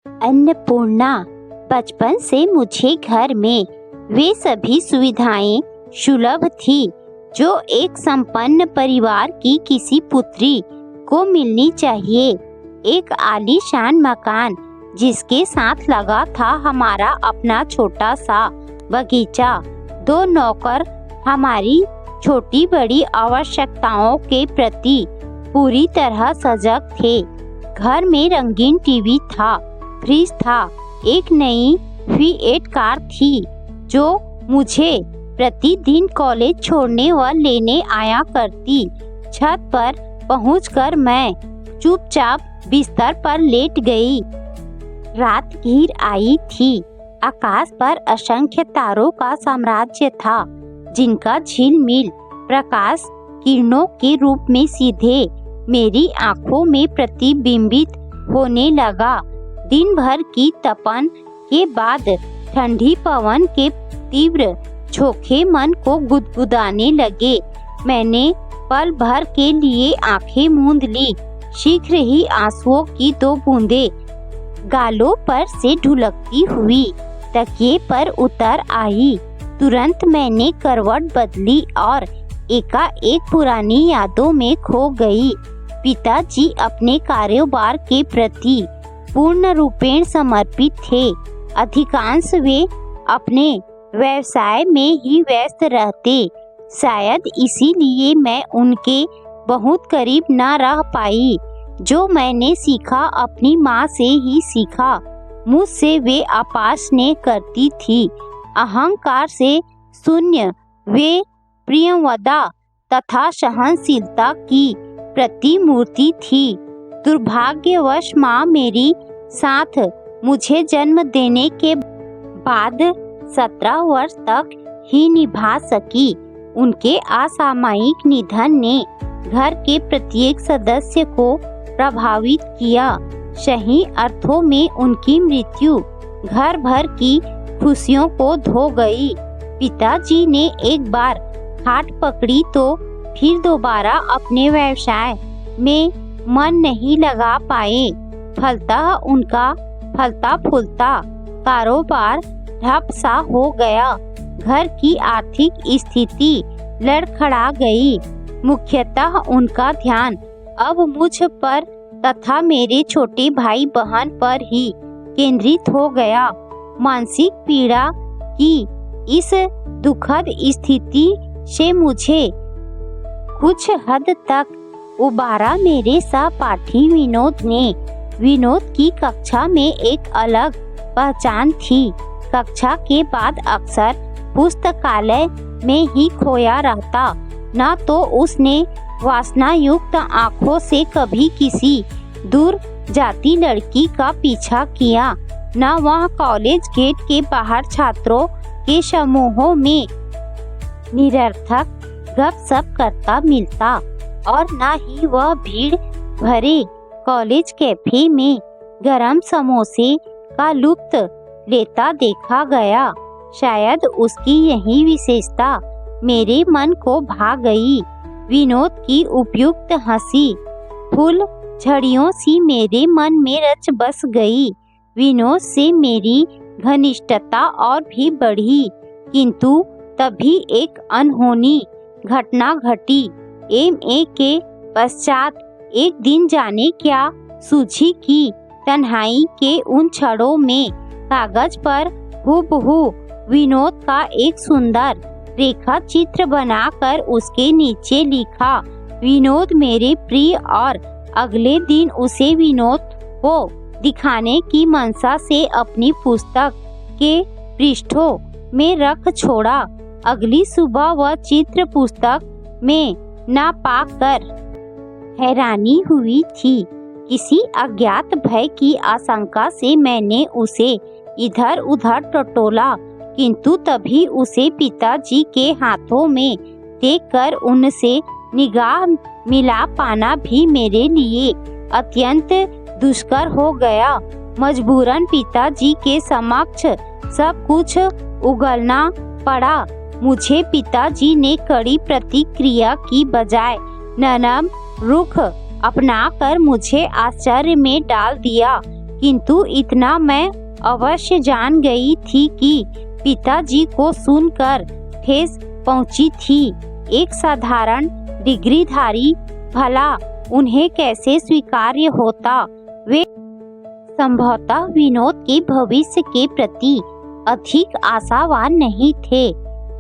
अन्नपूर्णा, बचपन से मुझे घर में वे सभी सुविधाएं सुलभ थी जो एक संपन्न परिवार की किसी पुत्री को मिलनी चाहिए। एक आलीशान मकान जिसके साथ लगा था हमारा अपना छोटा सा बगीचा। 2 नौकर हमारी छोटी बड़ी आवश्यकताओं के प्रति पूरी तरह सजग थे। घर में रंगीन टीवी था, फ्रिज था, एक नई V8 कार थी जो मुझे प्रतिदिन कॉलेज छोड़ने व लेने आया करती। छत पर पहुंचकर मैं चुपचाप बिस्तर पर लेट गई। रात घिर आई थी। आकाश पर असंख्य तारों का साम्राज्य था जिनका झिलमिल प्रकाश किरणों के रूप में सीधे मेरी आंखों में प्रतिबिंबित होने लगा। दिन भर की तपन के बाद ठंडी पवन के तीव्र झोंके मन को गुदगुदाने लगे। मैंने पल भर के लिए आंखें मूंद ली। शीघ्र ही आंसुओं की 2 बूंदें गालों पर से ढुलकती हुई तकिए पर उतर आई। तुरंत मैंने करवट बदली और एकाएक पुरानी यादों में खो गई। पिताजी अपने कारोबार के प्रति पूर्ण रूपेण समर्पित थे। अधिकांश वे अपने व्यवसाय में ही व्यस्त रहते। शायद इसीलिए मैं उनके बहुत करीब न रह पाई। जो मैंने सीखा अपनी माँ से ही सीखा। मुझसे वे अपार स्नेह करती थी। अहंकार से शून्य वे प्रियवदा तथा सहनशीलता की प्रतिमूर्ति थी। दुर्भाग्यवश माँ मेरी साथ मुझे जन्म देने के बाद 17 वर्ष तक ही निभा सकी। उनके असामयिक निधन ने घर के प्रत्येक सदस्य को प्रभावित किया। सही अर्थों में उनकी मृत्यु घर भर की खुशियों को धो गई। पिताजी ने एक बार खाट पकड़ी तो फिर दोबारा अपने व्यवसाय में मन नहीं लगा पाए। फलतः उनका फलता फूलता कारोबार ठप सा हो गया। घर की आर्थिक स्थिति लड़खड़ा गई। मुख्यतः उनका ध्यान अब मुझ पर तथा मेरे छोटे भाई बहन पर ही केंद्रित हो गया। मानसिक पीड़ा की इस दुखद स्थिति से मुझे कुछ हद तक उबारा मेरे सहपाठी विनोद ने। विनोद की कक्षा में एक अलग पहचान थी। कक्षा के बाद अक्सर पुस्तकालय में ही खोया रहता। न तो उसने वासनायुक्त आंखों से कभी किसी दूर जाती लड़की का पीछा किया, न वह कॉलेज गेट के बाहर छात्रों के समूहों में निरर्थक गपशप करता मिलता, और न ही वह भीड़ भरे कॉलेज कैफे में गरम समोसे का लुत्फ लेता देखा गया। शायद उसकी यही विशेषता मेरे मन को भा गई। विनोद की उपयुक्त हंसी फूल झड़ियों सी मेरे मन में रच बस गई। विनोद से मेरी घनिष्ठता और भी बढ़ी, किंतु तभी एक अनहोनी घटना घटी। MA के पश्चात एक दिन जाने क्या सूझी कि तन्हाई के उन क्षणों में कागज पर हूबहू विनोद का एक सुंदर रेखा चित्र बनाकर उसके नीचे लिखा, विनोद मेरे प्रिय, और अगले दिन उसे विनोद को दिखाने की मनसा से अपनी पुस्तक के पृष्ठों में रख छोड़ा। अगली सुबह वह चित्र पुस्तक में न पाकर हैरानी हुई थी। किसी अज्ञात भय की आशंका से मैंने उसे इधर उधर टटोला, किंतु तभी उसे पिताजी के हाथों में देखकर उनसे निगाह मिला पाना भी मेरे लिए अत्यंत दुष्कर हो गया। मजबूरन पिताजी के समक्ष सब कुछ उगलना पड़ा। मुझे पिताजी ने कड़ी प्रतिक्रिया की बजाय नरम रुख अपनाकर मुझे आश्चर्य में डाल दिया, किंतु इतना मैं अवश्य जान गई थी कि पिताजी को सुनकर ठेस पहुंची थी। एक साधारण डिग्रीधारी भला उन्हें कैसे स्वीकार्य होता। वे संभवतः विनोद के भविष्य के प्रति अधिक आशावान नहीं थे।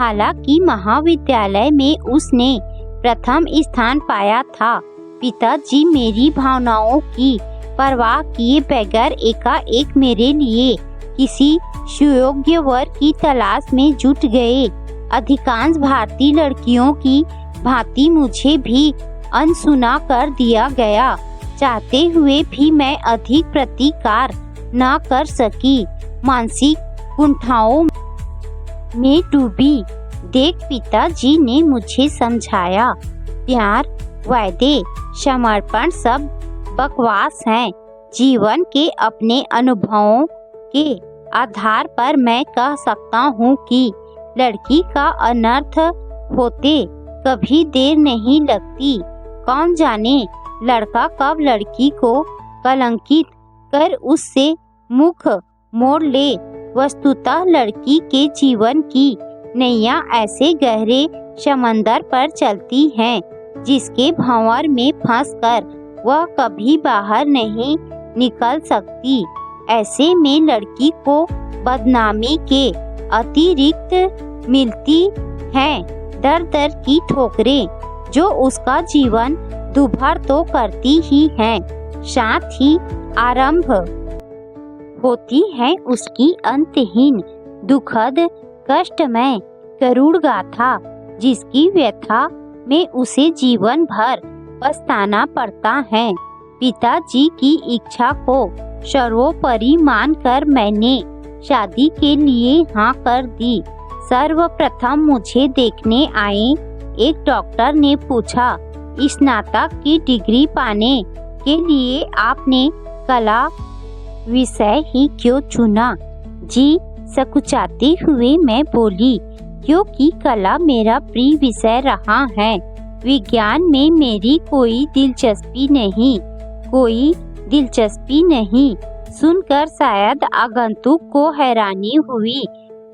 हालांकि महाविद्यालय में उसने प्रथम स्थान पाया था। पिताजी मेरी भावनाओं की परवाह किए बगैर एकाएक मेरे लिए किसी सुयोग्य वर की तलाश में जुट गए। अधिकांश भारतीय लड़कियों की भांति मुझे भी अनसुना कर दिया गया। चाहते हुए भी मैं अधिक प्रतिकार न कर सकी। मानसिक कुंठाओं में डूबी देख पिताजी ने मुझे समझाया, प्यार, वादे, समर्पण सब बकवास हैं। जीवन के अपने अनुभवों के आधार पर मैं कह सकता हूँ कि लड़की का अनर्थ होते कभी देर नहीं लगती। कौन जाने लड़का कब लड़की को कलंकित कर उससे मुख मोड़ ले। वस्तुतः लड़की के जीवन की नैया ऐसे गहरे समंदर पर चलती हैं जिसके भंवर में फंसकर वह कभी बाहर नहीं निकल सकती। ऐसे में लड़की को बदनामी के अतिरिक्त मिलती हैं दर दर की ठोकरें, जो उसका जीवन दुभर तो करती ही हैं, साथ ही आरंभ होती है उसकी अंतहीन दुखद कष्टमय करुण गाथा, जिसकी व्यथा में उसे जीवन भर पछताना पड़ता है। पिताजी की इच्छा को सर्वोपरि मानकर मैंने शादी के लिए हाँ कर दी। सर्वप्रथम मुझे देखने आए एक डॉक्टर ने पूछा, स्नातक की डिग्री पाने के लिए आपने कला विषय ही क्यों चुना? जी सकुचाते हुए मैं बोली, क्योंकि कला मेरा प्रिय विषय रहा है। विज्ञान में मेरी कोई दिलचस्पी नहीं। सुनकर शायद आगंतुक को हैरानी हुई।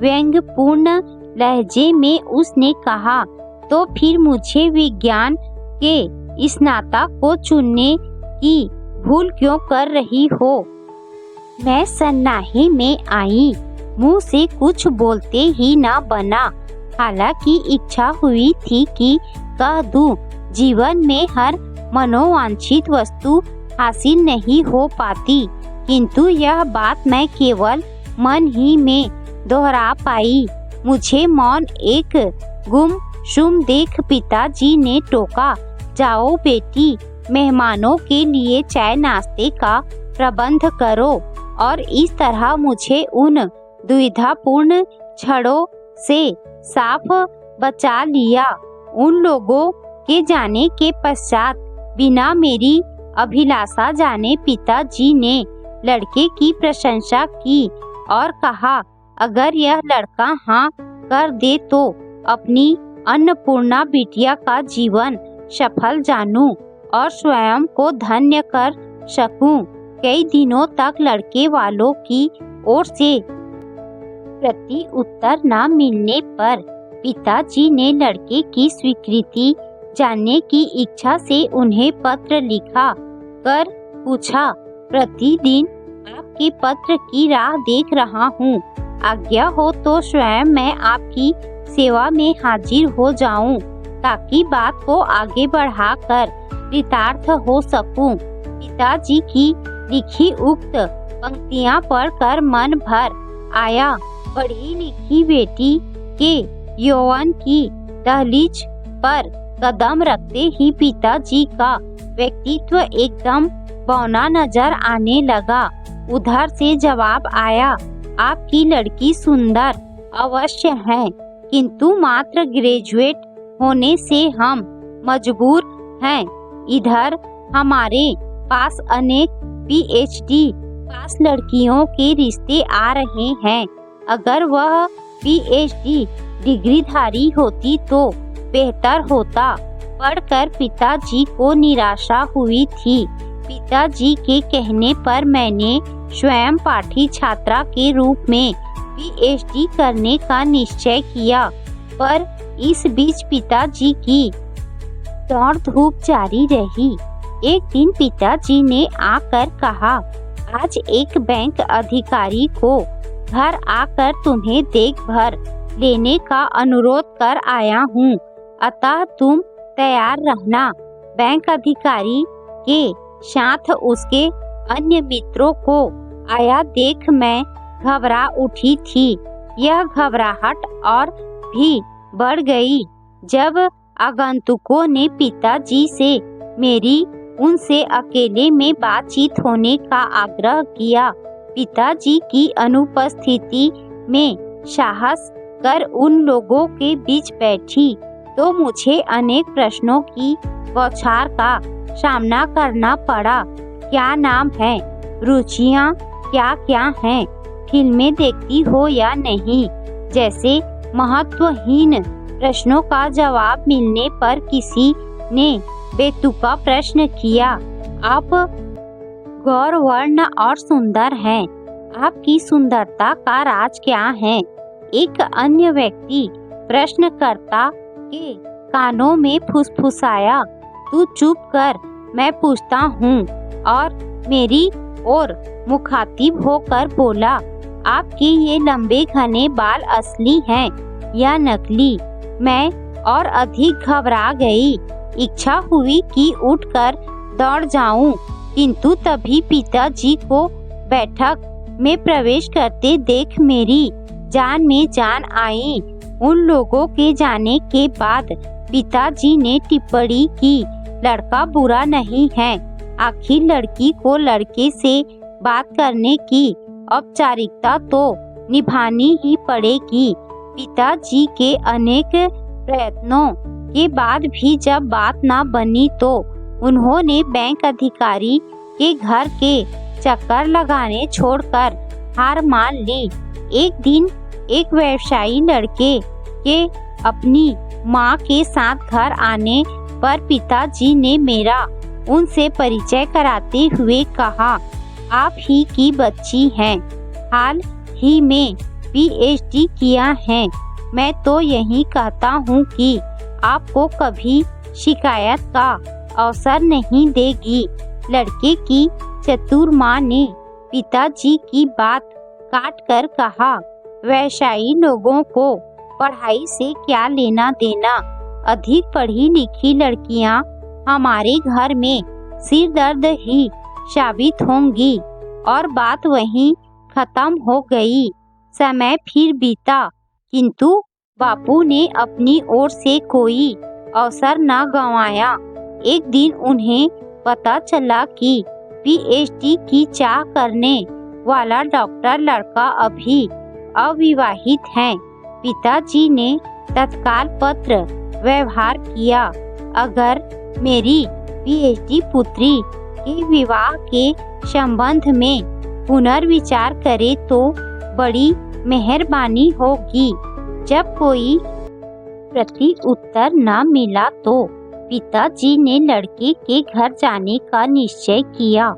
व्यंग्यपूर्ण लहजे में उसने कहा, तो फिर मुझे विज्ञान के स्नातक को चुनने की भूल क्यों कर रही हो? मैं सन्नाहे में आई, मुंह से कुछ बोलते ही ना बना। हालांकि इच्छा हुई थी कि कह दूं, जीवन में हर मनोवांछित वस्तु हासिल नहीं हो पाती, किंतु यह बात मैं केवल मन ही में दोहरा पाई। मुझे मौन एक गुमसुम देख पिताजी ने टोका, जाओ बेटी, मेहमानों के लिए चाय नाश्ते का प्रबंध करो। और इस तरह मुझे उन दुविधापूर्ण क्षणों से साफ बचा लिया। उन लोगों के जाने के पश्चात बिना मेरी अभिलाषा जाने पिताजी ने लड़के की प्रशंसा की और कहा, अगर यह लड़का हाँ कर दे तो अपनी अन्नपूर्णा बिटिया का जीवन सफल जानूं और स्वयं को धन्य कर सकूं। कई दिनों तक लड़के वालों की ओर से प्रति उत्तर न मिलने पर पिताजी ने लड़के की स्वीकृति जानने की इच्छा से उन्हें पत्र लिखा कर पूछा, प्रतिदिन आपके पत्र की राह देख रहा हूँ। आज्ञा हो तो स्वयं मैं आपकी सेवा में हाजिर हो जाऊं, ताकि बात को आगे बढ़ाकर कृतार्थ हो सकूं। पिताजी की लिखी उक्त पंक्तियां पढ़कर मन भर आया। पढ़ी लिखी बेटी के यौवन की दहलीज पर कदम रखते ही पिताजी का व्यक्तित्व एकदम बौना नजर आने लगा। उधर से जवाब आया, आपकी लड़की सुंदर अवश्य है, किंतु मात्र ग्रेजुएट होने से हम मजबूर हैं। इधर हमारे पास अनेक पीएचडी पास लड़कियों के रिश्ते आ रहे हैं। अगर वह पीएचडी डिग्रीधारी होती तो बेहतर होता। पढ़कर पिताजी को निराशा हुई थी। पिताजी के कहने पर मैंने स्वयं पाठी छात्रा के रूप में पीएचडी करने का निश्चय किया। पर इस बीच पिताजी की दौड़ धूप जारी रही। एक दिन पिताजी ने आकर कहा, आज एक बैंक अधिकारी को घर आकर तुम्हें देखभाल लेने का अनुरोध कर आया हूँ, अतः तुम तैयार रहना। बैंक अधिकारी के साथ उसके अन्य मित्रों को आया देख मैं घबरा उठी थी। यह घबराहट और भी बढ़ गई जब आगंतुकों ने पिताजी से मेरी उनसे अकेले में बातचीत होने का आग्रह किया। पिताजी की अनुपस्थिति में साहस कर उन लोगों के बीच बैठी तो मुझे अनेक प्रश्नों की बौछार का सामना करना पड़ा। क्या नाम है, रुचियाँ क्या क्या हैं, फिल्में देखती हो या नहीं, जैसे महत्वहीन प्रश्नों का जवाब मिलने पर किसी ने बेतुका प्रश्न किया, आप गौरवर्ण और सुंदर हैं, आपकी सुंदरता का राज क्या है? एक अन्य व्यक्ति प्रश्नकर्ता के कानों में फुसफुसाया, तू चुप कर, मैं पूछता हूँ, और मेरी ओर मुखातिब होकर बोला, आपके ये लंबे घने बाल असली हैं या नकली? मैं और अधिक घबरा गई। इच्छा हुई कि उठकर दौड़ जाऊं, किंतु तभी पिताजी को बैठक में प्रवेश करते देख मेरी जान में जान आई। उन लोगों के जाने के बाद पिताजी ने टिप्पणी की, लड़का बुरा नहीं है, आखिर लड़की को लड़के से बात करने की औपचारिकता तो निभानी ही पड़ेगी। पिताजी के अनेक प्रयत्नों के बाद भी जब बात न बनी तो उन्होंने बैंक अधिकारी के घर के चक्कर लगाने छोड़कर हार मान ली। एक दिन एक व्यवसायी लड़के के अपनी माँ के साथ घर आने पर पिताजी ने मेरा उनसे परिचय कराते हुए कहा, आप ही की बच्ची हैं, हाल ही में पीएचडी किया है। मैं तो यही कहता हूँ कि आपको कभी शिकायत का अवसर नहीं देगी। लड़के की चतुर माँ ने पिताजी की बात काट कर कहा, व्यवसायी लोगों को पढ़ाई से क्या लेना देना, अधिक पढ़ी लिखी लड़कियाँ हमारे घर में सिर दर्द ही साबित होंगी। और बात वहीं खत्म हो गई। समय फिर बीता, किंतु बापू ने अपनी ओर से कोई अवसर न गंवाया। एक दिन उन्हें पता चला कि पीएचडी की चाह करने वाला डॉक्टर लड़का अभी अविवाहित है। पिताजी ने तत्काल पत्र व्यवहार किया, अगर मेरी पीएचडी पुत्री के विवाह के संबंध में पुनर्विचार करे तो बड़ी मेहरबानी होगी। जब कोई प्रति उत्तर न मिला तो पिताजी ने लड़के के घर जाने का निश्चय किया।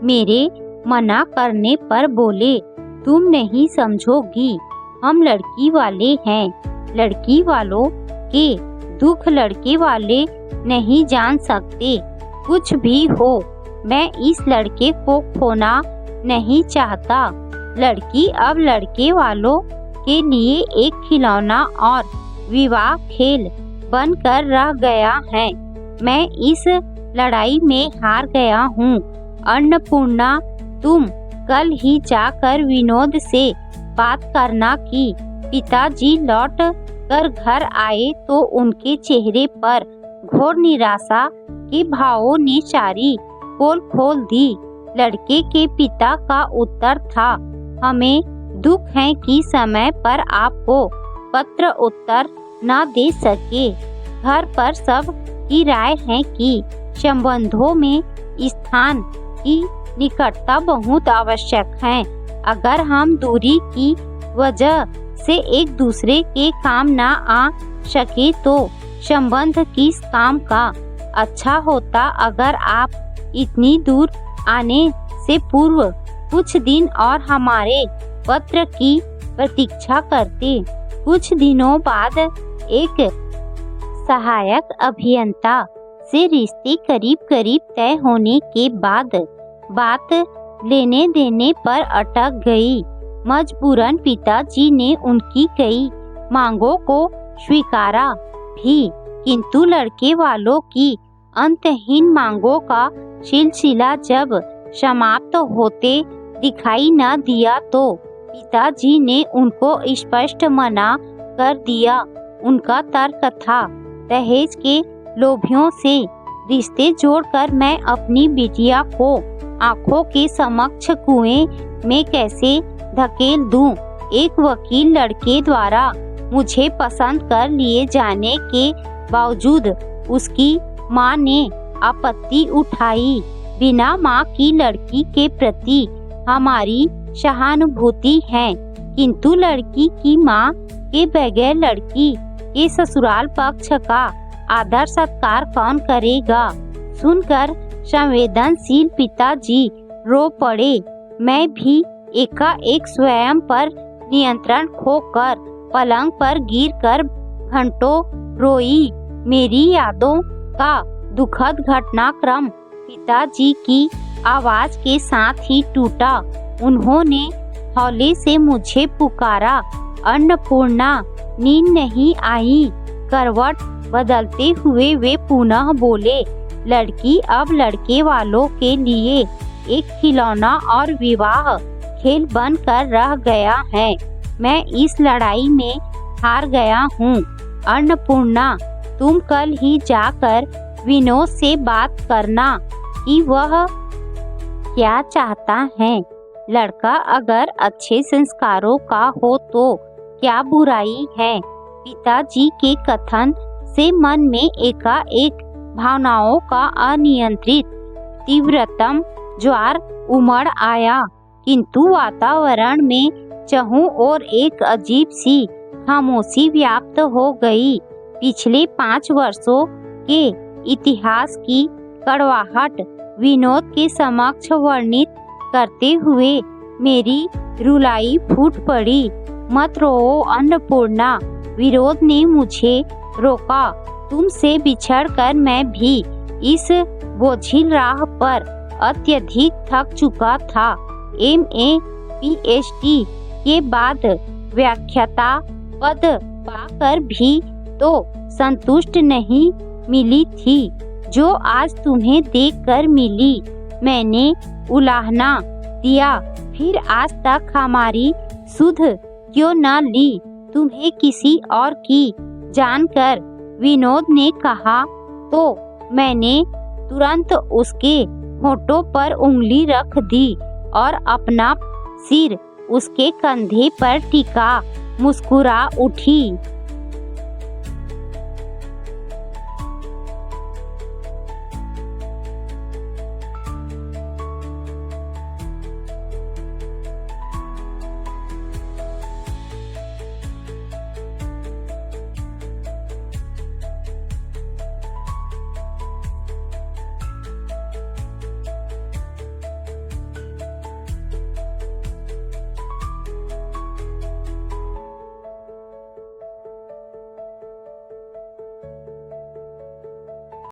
मेरे मना करने पर बोले, तुम नहीं समझोगी, हम लड़की वाले हैं, लड़की वालों के दुख लड़के वाले नहीं जान सकते। कुछ भी हो, मैं इस लड़के को खोना नहीं चाहता। लड़की अब लड़के वालों के लिए एक खिलौना और विवाह खेल बनकर रह गया है। मैं इस लड़ाई में हार गया हूँ। अन्नपूर्णा, तुम कल ही जाकर विनोद से बात करना कि पिताजी लौट कर घर आए तो उनके चेहरे पर घोर निराशा के भावों ने सारी पोल खोल दी। लड़के के पिता का उत्तर था, हमें दुख है कि समय पर आपको पत्र उत्तर न दे सके। घर पर सब की राय है कि संबंधों में स्थान की निकटता बहुत आवश्यक है। अगर हम दूरी की वजह से एक दूसरे के काम न आ सके तो संबंध किस काम का। अच्छा होता अगर आप इतनी दूर आने से पूर्व कुछ दिन और हमारे पत्र की प्रतीक्षा करते। कुछ दिनों बाद एक सहायक अभियंता से रिश्ते करीब करीब तय होने के बाद बात लेने देने पर अटक गई। मजबूरन पिताजी ने उनकी कई मांगों को स्वीकारा भी, किंतु लड़के वालों की अंतहीन मांगों का सिलसिला जब समाप्त होते दिखाई न दिया तो पिताजी ने उनको स्पष्ट मना कर दिया। उनका तर्क था, दहेज के लोभियों से रिश्ते जोड़कर मैं अपनी बिटिया को आंखों के समक्ष कुएं में कैसे धकेल दूं। एक वकील लड़के द्वारा मुझे पसंद कर लिए जाने के बावजूद उसकी मां ने आपत्ति उठाई। बिना मां की लड़की के प्रति हमारी सहानुभूति है, किंतु लड़की की मां के बगैर लड़की के ससुराल पक्ष का आदर सत्कार कौन करेगा। सुनकर संवेदनशील पिताजी रो पड़े। मैं भी एकाएक स्वयं पर नियंत्रण खोकर पलंग पर गिरकर घंटों रोई। मेरी यादों का दुखद घटनाक्रम पिताजी की आवाज के साथ ही टूटा। उन्होंने हौले से मुझे पुकारा, अन्नपूर्णा। नींद नहीं आई। करवट बदलते हुए वे पुनः बोले, लड़की अब लड़के वालों के लिए एक खिलौना और विवाह खेल बनकर रह गया है। मैं इस लड़ाई में हार गया हूँ। अन्नपूर्णा, तुम कल ही जाकर विनोद से बात करना कि वह क्या चाहता है। लड़का अगर अच्छे संस्कारों का हो तो क्या बुराई है। पिताजी के कथन से मन में एकाएक भावनाओं का अनियंत्रित तीव्रतम ज्वार उमड़ आया, किंतु वातावरण में चहुं ओर एक अजीब सी खामोशी व्याप्त हो गई। पिछले 5 वर्षों के इतिहास की कड़वाहट विनोद के समक्ष वर्णित करते हुए मेरी रुलाई फूट पड़ी। मत रो अन्नपूर्णा, विरोध ने मुझे रोका। तुमसे बिछड़कर मैं भी इस बोझिल राह पर अत्यधिक थक चुका था। MA PhD के बाद व्याख्याता पद पाकर भी तो संतुष्ट नहीं मिली थी जो आज तुम्हें देखकर मिली। मैंने उलाहना दिया, फिर आज तक हमारी सुध क्यों न ली। तुम्हें किसी और की जानकर विनोद ने कहा तो मैंने तुरंत उसके होठों पर उंगली रख दी और अपना सिर उसके कंधे पर टिका मुस्कुरा उठी।